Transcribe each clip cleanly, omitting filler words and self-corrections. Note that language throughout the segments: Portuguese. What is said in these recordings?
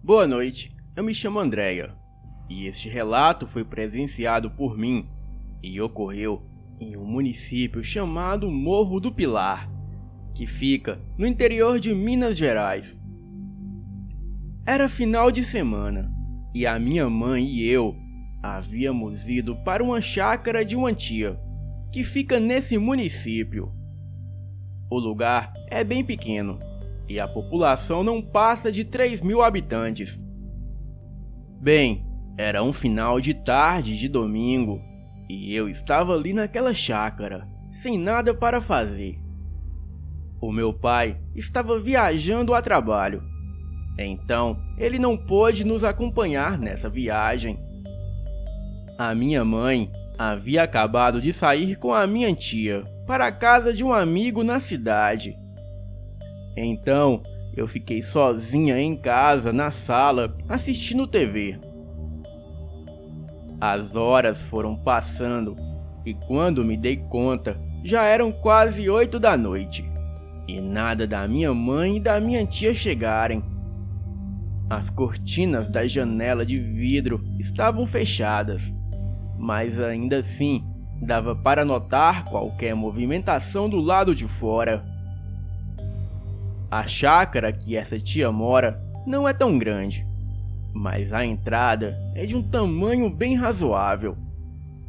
Boa noite, eu me chamo Andréia, e este relato foi presenciado por mim e ocorreu em um município chamado Morro do Pilar, que fica no interior de Minas Gerais. Era final de semana e a minha mãe e eu havíamos ido para uma chácara de uma tia, que fica nesse município. O lugar é bem pequeno e a população não passa de 3.000 habitantes. Bem, era um final de tarde de domingo e eu estava ali naquela chácara, sem nada para fazer. O meu pai estava viajando a trabalho, então ele não pôde nos acompanhar nessa viagem. A minha mãe havia acabado de sair com a minha tia para a casa de um amigo na cidade. Então, eu fiquei sozinha em casa, na sala, assistindo TV. As horas foram passando e quando me dei conta, já eram quase 8 da noite. E nada da minha mãe e da minha tia chegarem. As cortinas da janela de vidro estavam fechadas, mas ainda assim dava para notar qualquer movimentação do lado de fora. A chácara que essa tia mora não é tão grande, mas a entrada é de um tamanho bem razoável.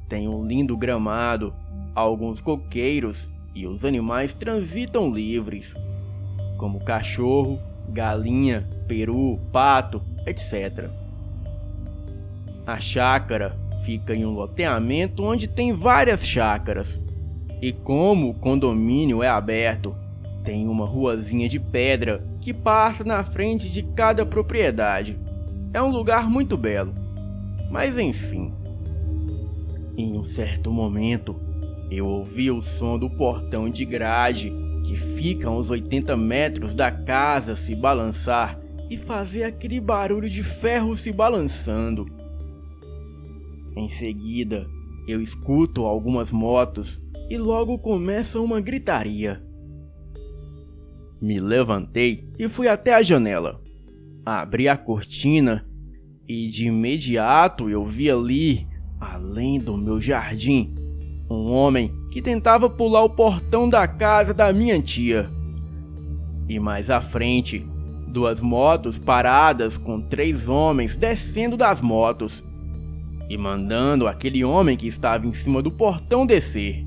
Tem um lindo gramado, alguns coqueiros e os animais transitam livres, como cachorro, galinha, peru, pato, etc. A chácara fica em um loteamento onde tem várias chácaras, e como o condomínio é aberto, tem uma ruazinha de pedra que passa na frente de cada propriedade. É um lugar muito belo, mas enfim. Em um certo momento, eu ouvi o som do portão de grade, que fica a uns 80 metros da casa, se balançar e fazer aquele barulho de ferro se balançando. Em seguida, eu escuto algumas motos e logo começa uma gritaria. Me levantei e fui até a janela. Abri a cortina e de imediato eu vi ali, além do meu jardim, um homem que tentava pular o portão da casa da minha tia. E mais à frente, 2 motos paradas com 3 homens descendo das motos e mandando aquele homem que estava em cima do portão descer.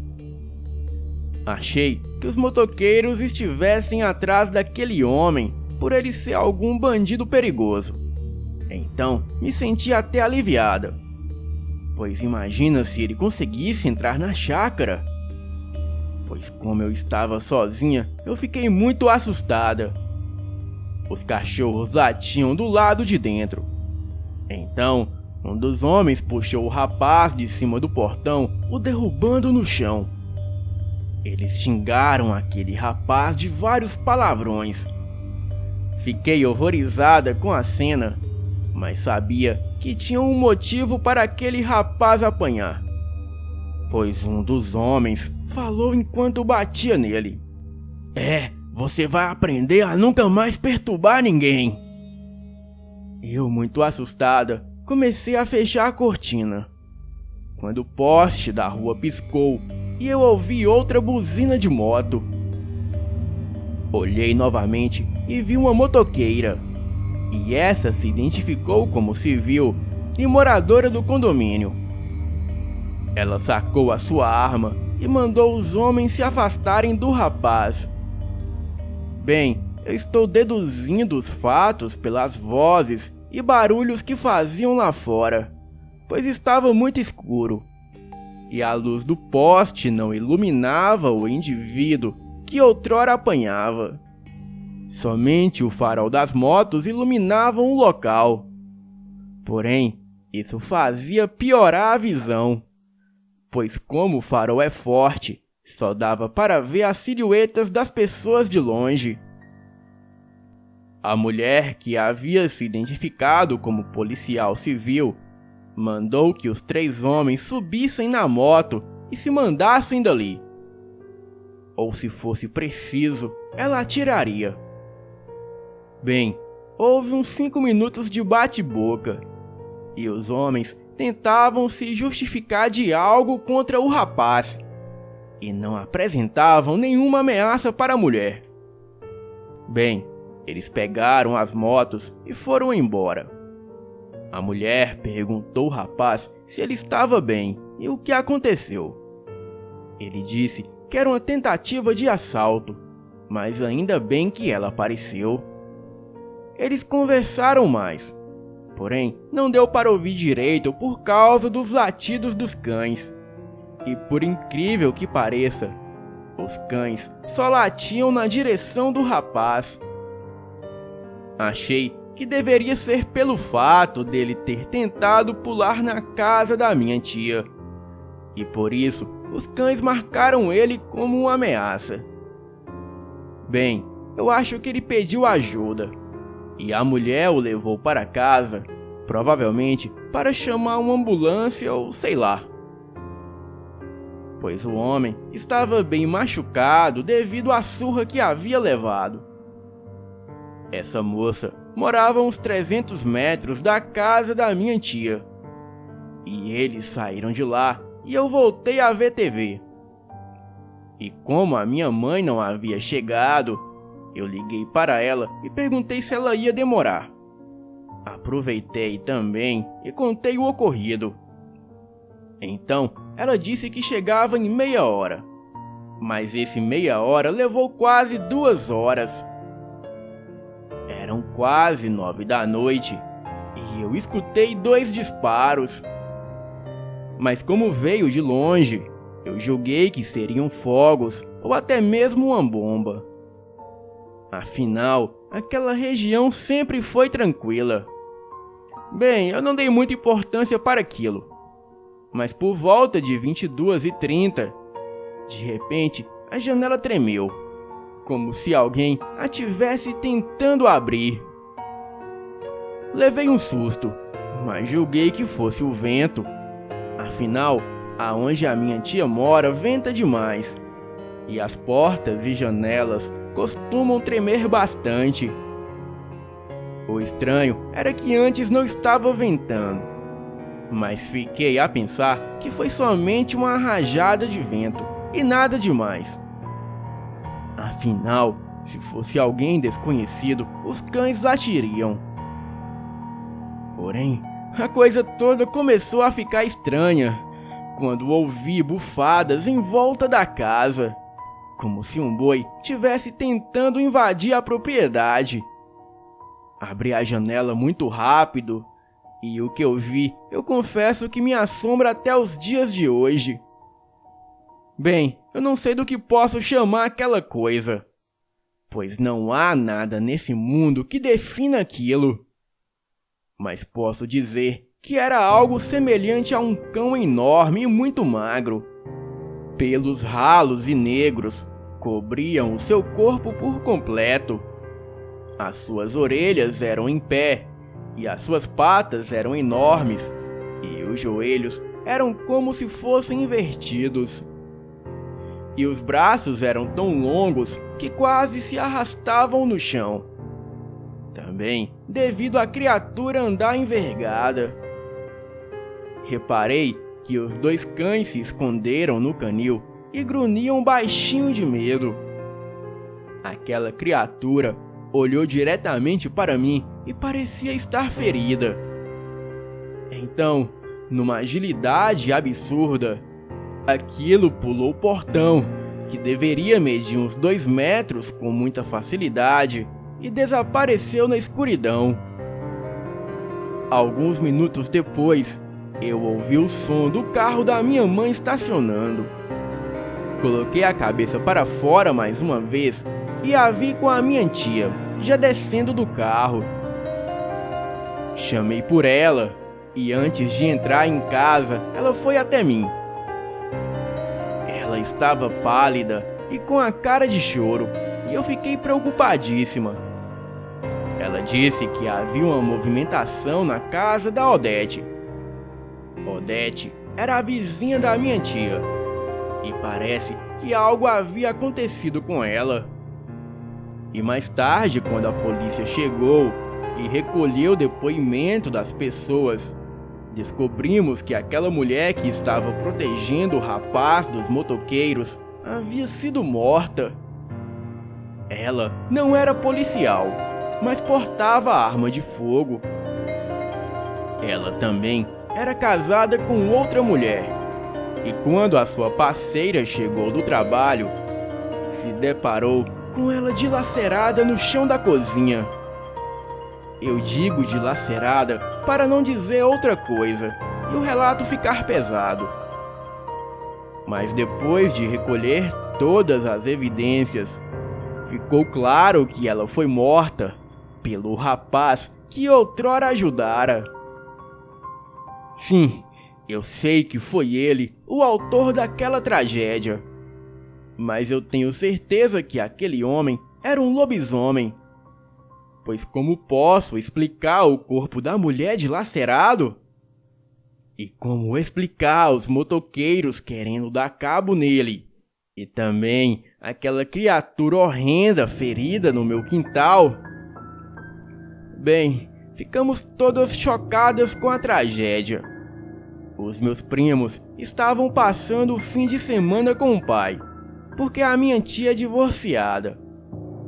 Achei que os motoqueiros estivessem atrás daquele homem por ele ser algum bandido perigoso. Então me senti até aliviada, pois imagina se ele conseguisse entrar na chácara. Pois como eu estava sozinha, eu fiquei muito assustada. Os cachorros latiam do lado de dentro. Então, um dos homens puxou o rapaz de cima do portão, o derrubando no chão. Eles xingaram aquele rapaz de vários palavrões. Fiquei horrorizada com a cena, mas sabia que tinha um motivo para aquele rapaz apanhar. Pois um dos homens falou enquanto batia nele. Você vai aprender a nunca mais perturbar ninguém. Eu, muito assustada, comecei a fechar a cortina, quando o poste da rua piscou e eu ouvi outra buzina de moto. Olhei novamente e vi uma motoqueira, e essa se identificou como civil e moradora do condomínio. Ela sacou a sua arma e mandou os homens se afastarem do rapaz. Bem, eu estou deduzindo os fatos pelas vozes e barulhos que faziam lá fora, pois estava muito escuro, e a luz do poste não iluminava o indivíduo que outrora apanhava. Somente o farol das motos iluminavam o local. Porém, isso fazia piorar a visão, pois como o farol é forte, só dava para ver as silhuetas das pessoas de longe. A mulher, que havia se identificado como policial civil, mandou que os 3 homens subissem na moto e se mandassem dali. Ou se fosse preciso, ela atiraria. Bem, houve uns 5 minutos de bate-boca, e os homens tentavam se justificar de algo contra o rapaz, e não apresentavam nenhuma ameaça para a mulher. Bem, eles pegaram as motos e foram embora. A mulher perguntou ao rapaz se ele estava bem e o que aconteceu. Ele disse que era uma tentativa de assalto, mas ainda bem que ela apareceu. Eles conversaram mais, porém não deu para ouvir direito por causa dos latidos dos cães. E por incrível que pareça, os cães só latiam na direção do rapaz. Achei que deveria ser pelo fato dele ter tentado pular na casa da minha tia, e por isso os cães marcaram ele como uma ameaça. Bem, eu acho que ele pediu ajuda, e a mulher o levou para casa, provavelmente para chamar uma ambulância ou sei lá. Pois o homem estava bem machucado devido à surra que havia levado. Essa moça morava a uns 300 metros da casa da minha tia, e eles saíram de lá e eu voltei a ver TV. E como a minha mãe não havia chegado, eu liguei para ela e perguntei se ela ia demorar. Aproveitei também e contei o ocorrido. Então, ela disse que chegava em meia hora, mas esse meia hora levou quase 2 horas. Eram quase 9 da noite e eu escutei 2 disparos. Mas como veio de longe, eu julguei que seriam fogos ou até mesmo uma bomba. Afinal, aquela região sempre foi tranquila. Bem, eu não dei muita importância para aquilo. Mas por volta de 22h30, de repente, a janela tremeu, como se alguém a tivesse tentando abrir. Levei um susto, mas julguei que fosse o vento. Afinal, aonde a minha tia mora venta demais, e as portas e janelas costumam tremer bastante. O estranho era que antes não estava ventando, mas fiquei a pensar que foi somente uma rajada de vento e nada demais. Afinal, se fosse alguém desconhecido, os cães latiriam. Porém, a coisa toda começou a ficar estranha quando ouvi bufadas em volta da casa, como se um boi tivesse tentando invadir a propriedade. Abri a janela muito rápido e o que eu vi, eu confesso que me assombra até os dias de hoje. Bem, eu não sei do que posso chamar aquela coisa, pois não há nada nesse mundo que defina aquilo. Mas posso dizer que era algo semelhante a um cão enorme e muito magro. Pelos ralos e negros cobriam o seu corpo por completo. As suas orelhas eram em pé, e as suas patas eram enormes, e os joelhos eram como se fossem invertidos. E os braços eram tão longos que quase se arrastavam no chão. Também devido à criatura andar envergada. Reparei que os 2 cães se esconderam no canil e grunhiam baixinho de medo. Aquela criatura olhou diretamente para mim e parecia estar ferida. Então, numa agilidade absurda, aquilo pulou o portão, que deveria medir uns 2 metros com muita facilidade, e desapareceu na escuridão. Alguns minutos depois, eu ouvi o som do carro da minha mãe estacionando. Coloquei a cabeça para fora mais uma vez e a vi com a minha tia, já descendo do carro. Chamei por ela e antes de entrar em casa, ela foi até mim. Ela estava pálida e com a cara de choro, e eu fiquei preocupadíssima. Ela disse que havia uma movimentação na casa da Odete. Odete era a vizinha da minha tia, e parece que algo havia acontecido com ela. E mais tarde, quando a polícia chegou, e recolheu o depoimento das pessoas, descobrimos que aquela mulher que estava protegendo o rapaz dos motoqueiros havia sido morta. Ela não era policial, mas portava arma de fogo. Ela também era casada com outra mulher, e quando a sua parceira chegou do trabalho, se deparou com ela dilacerada no chão da cozinha. Eu digo dilacerada para não dizer outra coisa e o relato ficar pesado. Mas depois de recolher todas as evidências, ficou claro que ela foi morta pelo rapaz que outrora ajudara. Sim, eu sei que foi ele o autor daquela tragédia. Mas eu tenho certeza que aquele homem era um lobisomem. Pois como posso explicar o corpo da mulher dilacerado? E como explicar aos motoqueiros querendo dar cabo nele? E também aquela criatura horrenda ferida no meu quintal? Bem, ficamos todas chocadas com a tragédia. Os meus primos estavam passando o fim de semana com o pai, porque a minha tia é divorciada.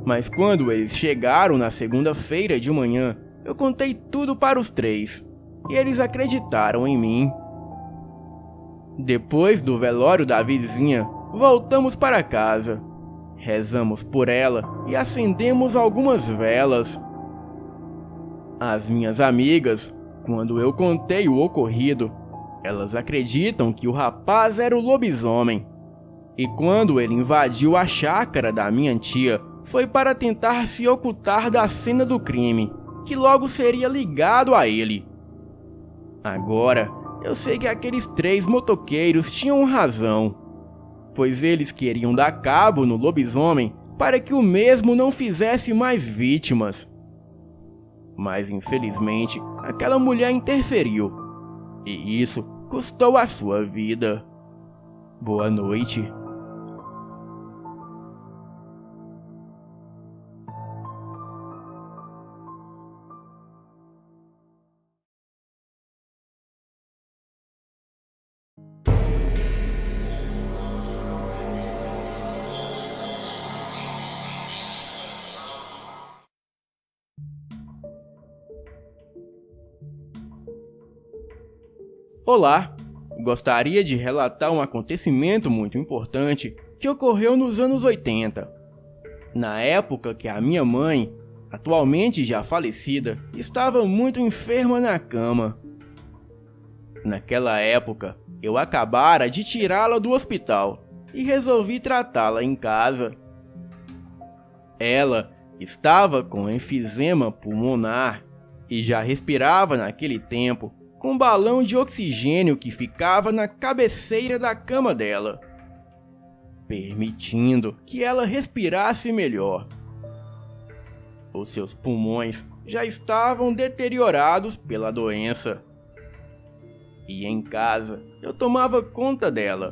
Mas quando eles chegaram na segunda-feira de manhã, eu contei tudo para os três, e eles acreditaram em mim. Depois do velório da vizinha, voltamos para casa. Rezamos por ela e acendemos algumas velas. As minhas amigas, quando eu contei o ocorrido, elas acreditam que o rapaz era o lobisomem. E quando ele invadiu a chácara da minha tia, foi para tentar se ocultar da cena do crime, que logo seria ligado a ele. Agora, eu sei que aqueles 3 motoqueiros tinham razão, pois eles queriam dar cabo no lobisomem para que o mesmo não fizesse mais vítimas. Mas infelizmente, aquela mulher interferiu, e isso custou a sua vida. Boa noite. Olá! Gostaria de relatar um acontecimento muito importante que ocorreu nos anos 80. Na época que a minha mãe, atualmente já falecida, estava muito enferma na cama. Naquela época, eu acabara de tirá-la do hospital e resolvi tratá-la em casa. Ela estava com enfisema pulmonar e já respirava naquele tempo com um balão de oxigênio que ficava na cabeceira da cama dela, permitindo que ela respirasse melhor. Os seus pulmões já estavam deteriorados pela doença. E em casa eu tomava conta dela,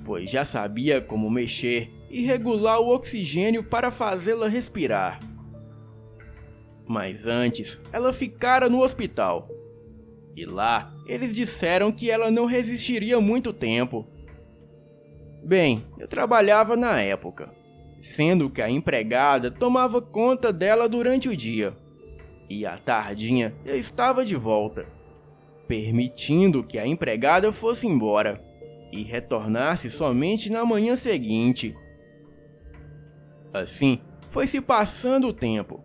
pois já sabia como mexer e regular o oxigênio para fazê-la respirar. Mas antes, ela ficara no hospital. E lá, eles disseram que ela não resistiria muito tempo. Bem, eu trabalhava na época, sendo que a empregada tomava conta dela durante o dia. E à tardinha eu estava de volta, permitindo que a empregada fosse embora e retornasse somente na manhã seguinte. Assim, foi se passando o tempo.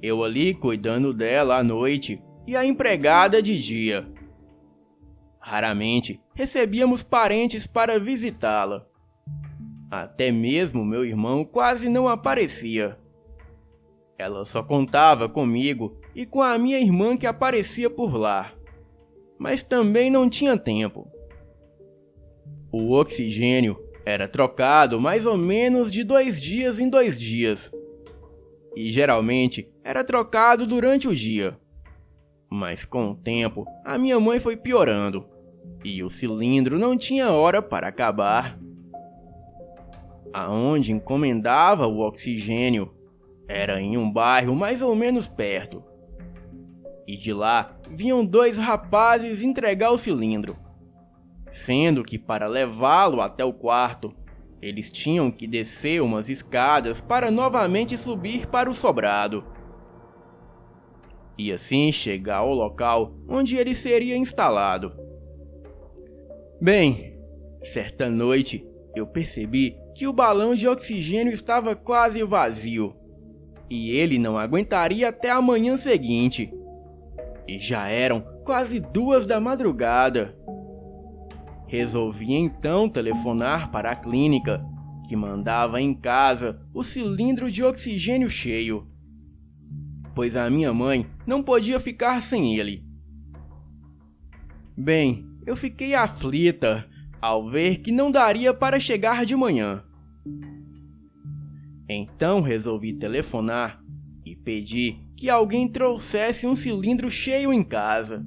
Eu ali cuidando dela à noite e a empregada de dia. Raramente recebíamos parentes para visitá-la. Até mesmo meu irmão quase não aparecia. Ela só contava comigo e com a minha irmã que aparecia por lá. Mas também não tinha tempo. O oxigênio era trocado mais ou menos de 2 dias em 2 dias. E geralmente era trocado durante o dia. Mas com o tempo, a minha mãe foi piorando, e o cilindro não tinha hora para acabar. Aonde encomendava o oxigênio era em um bairro mais ou menos perto, e de lá vinham 2 rapazes entregar o cilindro, sendo que para levá-lo até o quarto, eles tinham que descer umas escadas para novamente subir para o sobrado, e assim chegar ao local onde ele seria instalado. Bem, certa noite eu percebi que o balão de oxigênio estava quase vazio, e ele não aguentaria até a manhã seguinte. E já eram quase 2 da madrugada. Resolvi então telefonar para a clínica, que mandava em casa o cilindro de oxigênio cheio, pois a minha mãe não podia ficar sem ele. Bem, eu fiquei aflita ao ver que não daria para chegar de manhã. Então resolvi telefonar e pedi que alguém trouxesse um cilindro cheio em casa.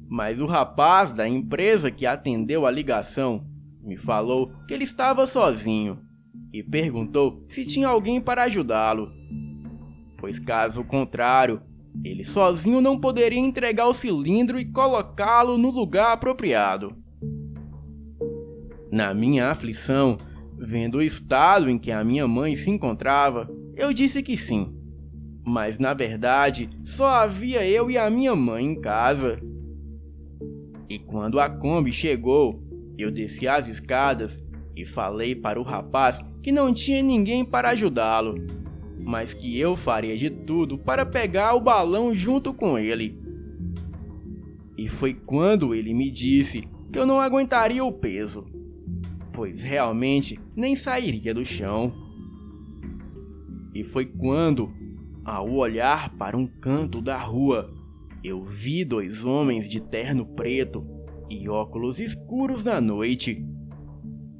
Mas o rapaz da empresa que atendeu a ligação me falou que ele estava sozinho e perguntou se tinha alguém para ajudá-lo, pois caso contrário, ele sozinho não poderia entregar o cilindro e colocá-lo no lugar apropriado. Na minha aflição, vendo o estado em que a minha mãe se encontrava, eu disse que sim. Mas na verdade, só havia eu e a minha mãe em casa. E quando a Kombi chegou, eu desci as escadas e falei para o rapaz que não tinha ninguém para ajudá-lo, mas que eu faria de tudo para pegar o balão junto com ele. E foi quando ele me disse que eu não aguentaria o peso, pois realmente nem sairia do chão. E foi quando, ao olhar para um canto da rua, eu vi 2 homens de terno preto e óculos escuros na noite.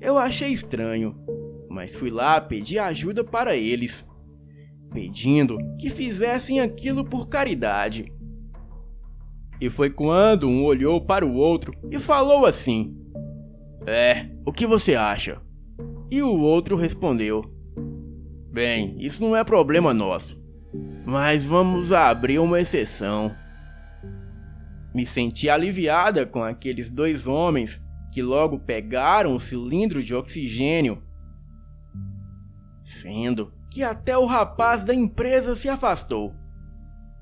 Eu achei estranho, mas fui lá pedir ajuda para eles, pedindo que fizessem aquilo por caridade. E foi quando um olhou para o outro e falou assim: o que você acha?" E o outro respondeu: "Bem, isso não é problema nosso, mas vamos abrir uma exceção." Me senti aliviada com aqueles 2 homens que logo pegaram o cilindro de oxigênio, sendo que até o rapaz da empresa se afastou.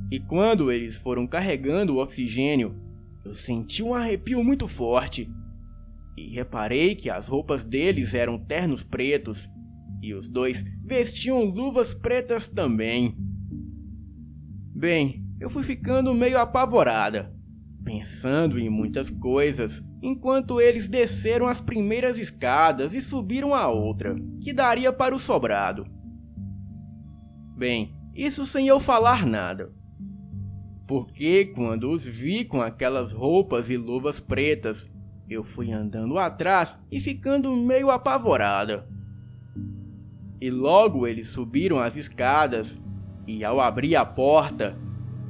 E quando eles foram carregando o oxigênio, eu senti um arrepio muito forte. E reparei que as roupas deles eram ternos pretos, e os 2 vestiam luvas pretas também. Bem, eu fui ficando meio apavorada, pensando em muitas coisas, enquanto eles desceram as primeiras escadas e subiram a outra, que daria para o sobrado. Bem, isso sem eu falar nada, porque quando os vi com aquelas roupas e luvas pretas, eu fui andando atrás e ficando meio apavorada. E logo eles subiram as escadas, e ao abrir a porta,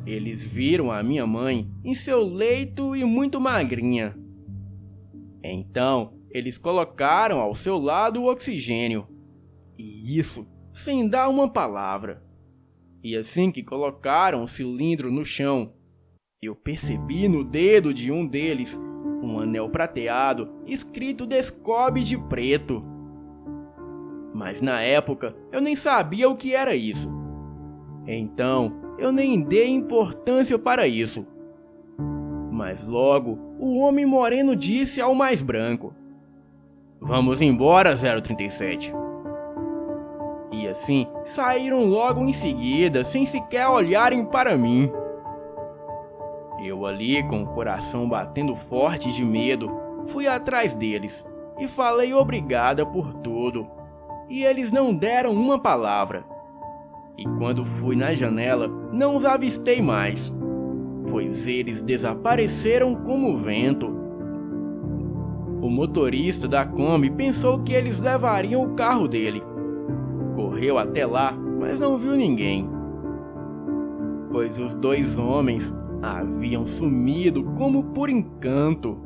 eles viram a minha mãe em seu leito e muito magrinha. Então, eles colocaram ao seu lado o oxigênio, e isso sem dar uma palavra. E assim que colocaram o cilindro no chão, eu percebi no dedo de um deles um anel prateado escrito Descobre de preto. Mas na época eu nem sabia o que era isso. Então eu nem dei importância para isso. Mas logo o homem moreno disse ao mais branco: "Vamos embora, 037. E assim saíram logo em seguida, sem sequer olharem para mim. Eu ali, com o coração batendo forte de medo, fui atrás deles e falei obrigada por tudo. E eles não deram uma palavra. E quando fui na janela, não os avistei mais, pois eles desapareceram como o vento. O motorista da Kombi pensou que eles levariam o carro dele. Correu até lá, mas não viu ninguém, pois os 2 homens haviam sumido como por encanto.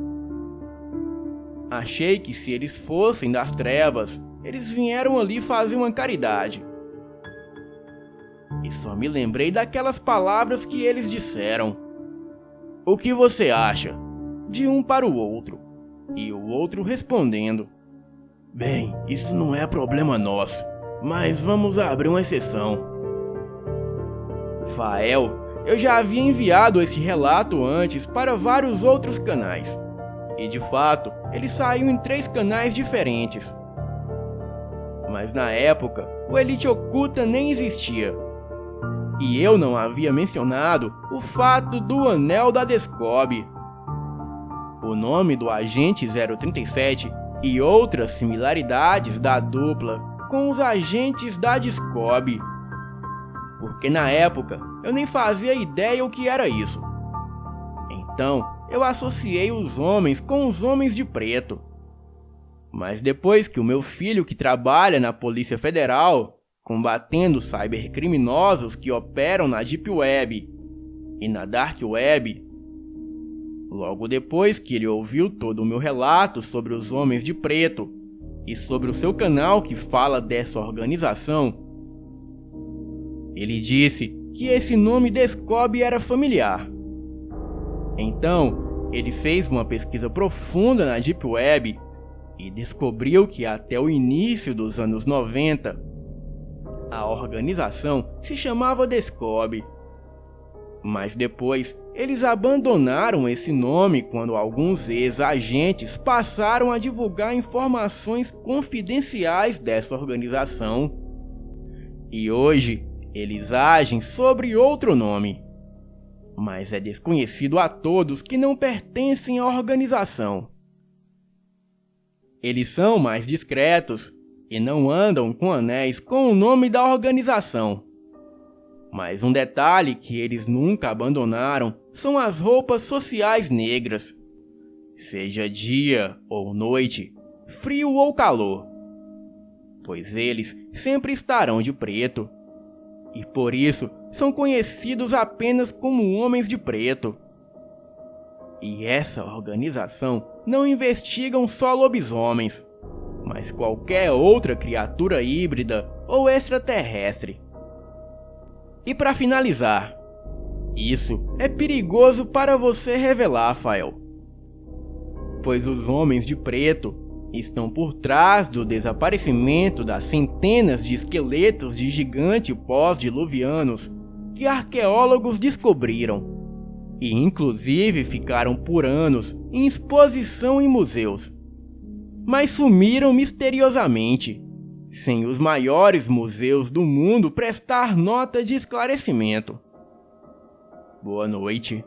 Achei que se eles fossem das trevas, eles vieram ali fazer uma caridade. e só me lembrei daquelas palavras que eles disseram. O que você acha? De um para o outro, e o outro respondendo. Bem, isso não é problema nosso, mas vamos abrir uma exceção. Fael, eu já havia enviado esse relato antes para vários outros canais. E de fato, ele saiu em 3 canais diferentes. Mas na época, o Elite Oculta nem existia. E eu não havia mencionado o fato do Anel da Descob. O nome do Agente 037 e outras similaridades da dupla com os agentes da Descob. Porque na época, eu nem fazia ideia o que era isso. Então, eu associei os homens com os homens de preto. Mas depois que o meu filho, que trabalha na Polícia Federal, combatendo cybercriminosos que operam na Deep Web e na Dark Web, logo depois que ele ouviu todo o meu relato sobre os homens de preto e sobre o seu canal que fala dessa organização, ele disse que esse nome Descob era familiar. Então, ele fez uma pesquisa profunda na Deep Web e descobriu que até o início dos anos 90, a organização se chamava Descob. Mas depois, eles abandonaram esse nome quando alguns ex-agentes passaram a divulgar informações confidenciais dessa organização. E hoje, eles agem sobre outro nome. Mas é desconhecido a todos que não pertencem à organização. Eles são mais discretos e não andam com anéis com o nome da organização. Mas um detalhe que eles nunca abandonaram são as roupas sociais negras. Seja dia ou noite, frio ou calor. Pois eles sempre estarão de preto. E por isso são conhecidos apenas como homens de preto. E essa organização não investigam só lobisomens, mas qualquer outra criatura híbrida ou extraterrestre. E para finalizar, isso é perigoso para você revelar, Fael. Pois os homens de preto estão por trás do desaparecimento das centenas de esqueletos de gigantes pós-diluvianos que arqueólogos descobriram. E inclusive ficaram por anos em exposição em museus. Mas sumiram misteriosamente, sem os maiores museus do mundo prestar nota de esclarecimento. Boa noite.